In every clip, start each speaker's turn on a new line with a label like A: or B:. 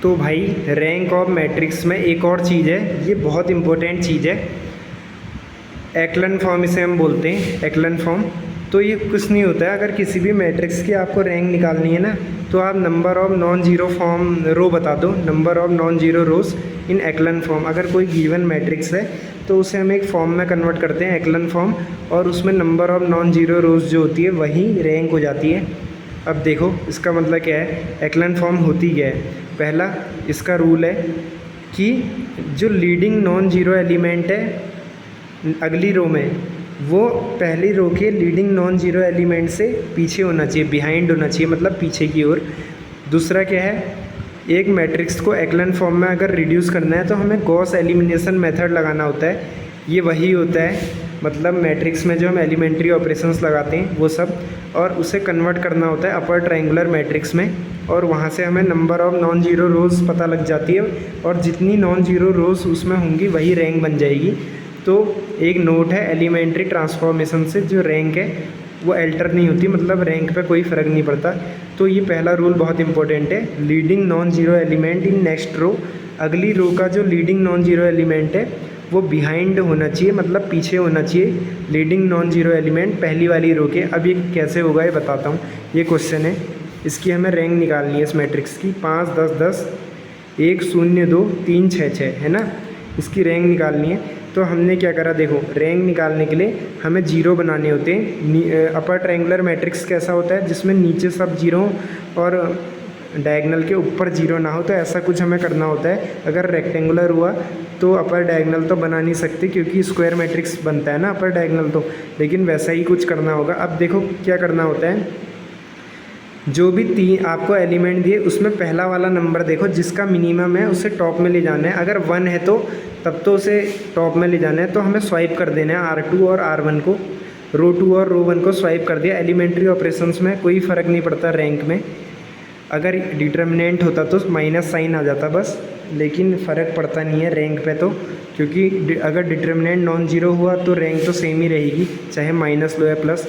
A: तो भाई rank of matrix में एक और चीज़ है, ये बहुत इम्पोर्टेंट चीज़ है, एक्लन फॉर्म इसे हम बोलते हैं, एक्लन फॉर्म। तो ये कुछ नहीं होता है, अगर किसी भी मैट्रिक्स की आपको रैंक निकालनी है ना, तो आप number of non zero form row बता दो, number of non zero rows in echelon form. अगर कोई गिवन मैट्रिक्स है तो उसे हम एक फॉर्म में कन्वर्ट करते हैं, एक्लन फॉर्म, और उसमें नंबर ऑफ नॉन जीरो रोज जो होती है वही रैंक हो जाती है। अब देखो इसका मतलब क्या है, एक्लन फॉर्म होती क्या है। पहला इसका रूल है कि जो लीडिंग नॉन जीरो एलिमेंट है अगली रो में, वो पहली रो के लीडिंग नॉन जीरो एलिमेंट से पीछे होना चाहिए, बिहाइंड होना चाहिए, मतलब पीछे की ओर। दूसरा क्या है, एक मैट्रिक्स को एक्लन फॉर्म में अगर रिड्यूस करना है तो हमें गॉस एलिमिनेशन मेथड लगाना होता है। ये वही होता है, मतलब मैट्रिक्स में जो हम एलिमेंट्री ऑपरेशंस लगाते हैं वो सब, और उसे कन्वर्ट करना होता है अपर ट्रायंगुलर मैट्रिक्स में, और वहाँ से हमें नंबर ऑफ नॉन जीरो रोज़ पता लग जाती है, और जितनी नॉन जीरो रोज़ उसमें होंगी वही रैंक बन जाएगी। तो एक नोट है, एलिमेंट्री ट्रांसफॉर्मेशन से जो रैंक है वो अल्टर नहीं होती, मतलब रैंक पे कोई फ़र्क नहीं पड़ता। तो ये पहला रूल बहुत इंपॉर्टेंट है, leading non zero element in next row, अगली रो का जो लीडिंग नॉन जीरो एलिमेंट है वो बिहाइंड होना चाहिए, मतलब पीछे होना चाहिए, लीडिंग नॉन जीरो एलिमेंट पहली वाली रो के। अब ये कैसे होगा ये बताता हूँ, ये क्वेश्चन है, इसकी हमें रैंक निकालनी है इस मैट्रिक्स की, 5 10 10 1 0 2 3 6 6 है ना, इसकी रैंक निकालनी है। तो हमने क्या करा, देखो रैंक निकालने के लिए हमें जीरो बनाने होते हैं। अपर ट्रायंगुलर मैट्रिक्स कैसा होता है, जिसमें नीचे सब जीरो और डायगनल के ऊपर जीरो ना हो, तो ऐसा कुछ हमें करना होता है। अगर रेक्टेंगुलर हुआ तो अपर डायगनल तो बना नहीं सकते, क्योंकि स्क्वायर मैट्रिक्स बनता है ना अपर डायगनल, तो लेकिन वैसा ही कुछ करना होगा। अब देखो क्या करना होता है, जो भी तीन आपको एलिमेंट दिए उसमें पहला वाला नंबर देखो जिसका मिनिमम है उसे टॉप में ले जाना है। अगर 1 है तो तब तो उसे टॉप में ले जाना है, तो हमें स्वाइप कर देना है R2 और R1 को, रो 2 और रो 1 को स्वाइप कर दिया। एलिमेंट्री ऑपरेशंस में कोई फ़र्क नहीं पड़ता रैंक में, अगर डिटर्मिनेंट होता तो माइनस साइन आ जाता बस, लेकिन फ़र्क पड़ता नहीं है रैंक पे तो, क्योंकि अगर डिटर्मिनेंट नॉन जीरो हुआ तो रैंक तो सेम ही रहेगी, चाहे माइनस लो या प्लस।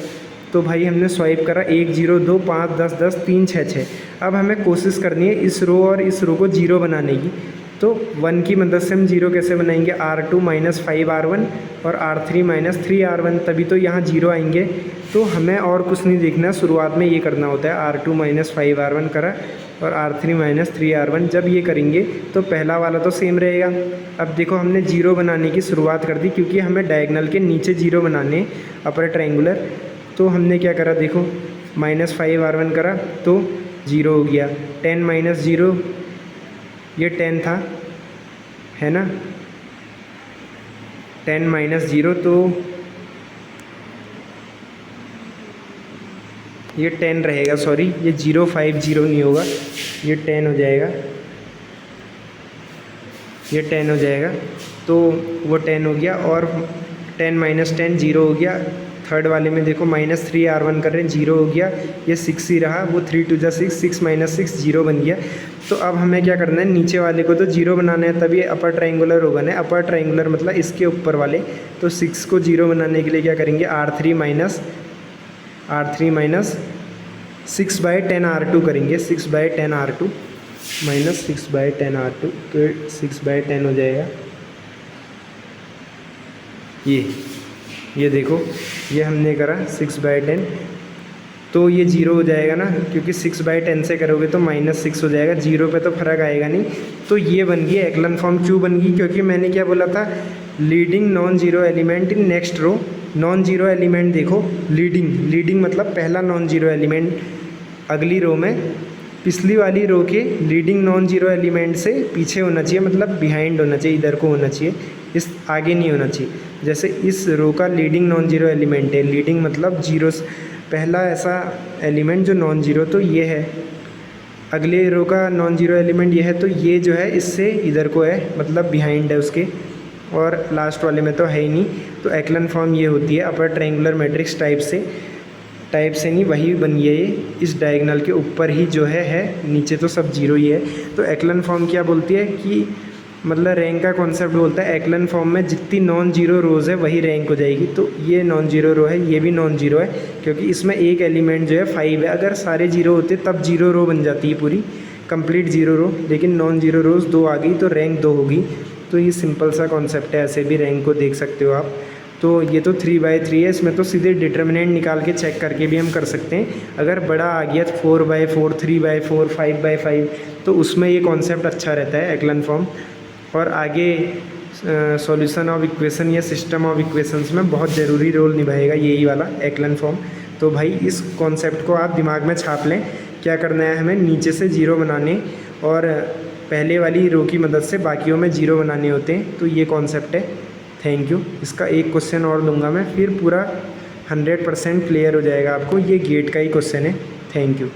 A: तो भाई हमने स्वाइप करा 1 0 2 5 10 10 3 6 6। अब हमें कोशिश करनी है इस रो और इस रो को जीरो बनाने की। तो 1 की मदद से हम जीरो कैसे बनाएंगे, R2 माइनस 5 R1 और R3 माइनस 3 R1, तभी तो यहाँ जीरो आएंगे। तो हमें और कुछ नहीं देखना, शुरुआत में ये करना होता है, R2 माइनस 5 R1 करा और R3 माइनस 3 R1। जब ये करेंगे तो पहला वाला तो सेम रहेगा। अब देखो हमने जीरो बनाने की शुरुआत कर दी, क्योंकि हमें डायगनल के नीचे जीरो बनाने अपर ट्रायंगुलर। तो हमने क्या करा, देखो माइनस 5 R1 करा तो जीरो हो गया, 10 माइनस जीरो ये 10 था, है ना, 10 माइनस जीरो तो ये 10 रहेगा, सॉरी ये 0 5 0 नहीं होगा, ये 10 हो जाएगा, ये 10 हो जाएगा। तो वो 10 हो गया, और 10 माइनस 10 0 हो गया। थर्ड वाले में देखो माइनस 3 R1 कर रहे हैं, जीरो हो गया, ये 6 ही रहा, वो 3 2 जा 6, 6 माइनस 6 जीरो बन गया। तो अब हमें क्या करना है, नीचे वाले को तो जीरो बनाना है, तभी अपर ट्रायंगुलर होगा ना, अपर ट्रायंगुलर मतलब इसके ऊपर वाले। तो 6 को जीरो बनाने के लिए क्या करेंगे, R3 माइनस 6/10 R2 करेंगे, 6/10 R2 माइनस 6/10 R2, तो 6/10 हो जाएगा। ये देखो ये हमने करा 6/10, तो ये जीरो हो जाएगा ना, क्योंकि 6/10 से करोगे तो माइनस 6 हो जाएगा, जीरो पे तो फर्क आएगा नहीं। तो ये बन गई एक्लन फॉर्म, क्यों बन गई, क्योंकि मैंने क्या बोला था, leading non zero element in next row. Non zero element देखो, लीडिंग मतलब पहला नॉन जीरो एलिमेंट अगली रो में पिछली वाली रो के लीडिंग नॉन जीरो एलिमेंट से पीछे होना चाहिए, मतलब बिहाइंड होना चाहिए, इधर को होना चाहिए, इस आगे नहीं होना चाहिए। जैसे इस रो का लीडिंग नॉन जीरो एलिमेंट है, लीडिंग मतलब जीरो, पहला ऐसा एलिमेंट जो नॉन जीरो, तो ये है, अगले रो का नॉन जीरो एलिमेंट ये है, तो ये जो है इससे इधर को है, मतलब बिहाइंड है उसके, और लास्ट वाले में तो है ही नहीं। तो एक्लन फॉर्म ये होती है, अपर ट्रायंगुलर मैट्रिक्स टाइप से नहीं, वही बनी है ये, इस डायगनल के ऊपर ही जो है, नीचे तो सब जीरो ही है। तो एक्लन फॉर्म क्या बोलती है कि मतलब रैंक का कॉन्सेप्ट बोलता है, एक्लन फॉर्म में जितनी नॉन जीरो रोज़ है वही रैंक हो जाएगी। तो ये नॉन जीरो रो है, ये भी नॉन जीरो है, क्योंकि इसमें एक एलिमेंट जो है 5 है, अगर सारे जीरो होते तब जीरो रो बन जाती है पूरी, कंप्लीट जीरो रो, लेकिन नॉन जीरो रोज़ 2 आ गई तो रैंक 2 होगी। तो ये सिंपल सा कॉन्सेप्ट है, ऐसे भी रैंक को देख सकते हो आप। तो ये तो 3/3 है, इसमें तो सीधे डिटर्मिनेंट निकाल के चेक करके भी हम कर सकते हैं। अगर बड़ा आ गया तो 4/4, 3/4, 5/5, तो उसमें ये कॉन्सेप्ट अच्छा रहता है एक्लन फॉर्म। और आगे सॉल्यूशन ऑफ इक्वेशन या सिस्टम ऑफ इक्वेशंस में बहुत ज़रूरी रोल निभाएगा यही वाला एक्लन फॉर्म। तो भाई इस कॉन्सेप्ट को आप दिमाग में छाप लें। क्या करना है हमें, नीचे से जीरो बनाने और पहले वाली रो की मदद से बाकियों में जीरो बनाने होते हैं। तो ये कॉन्सेप्ट है। Thank you. इसका एक क्वेश्चन और दूंगा मैं, फिर पूरा 100% क्लियर हो जाएगा आपको। ये गेट का ही क्वेश्चन है। Thank you.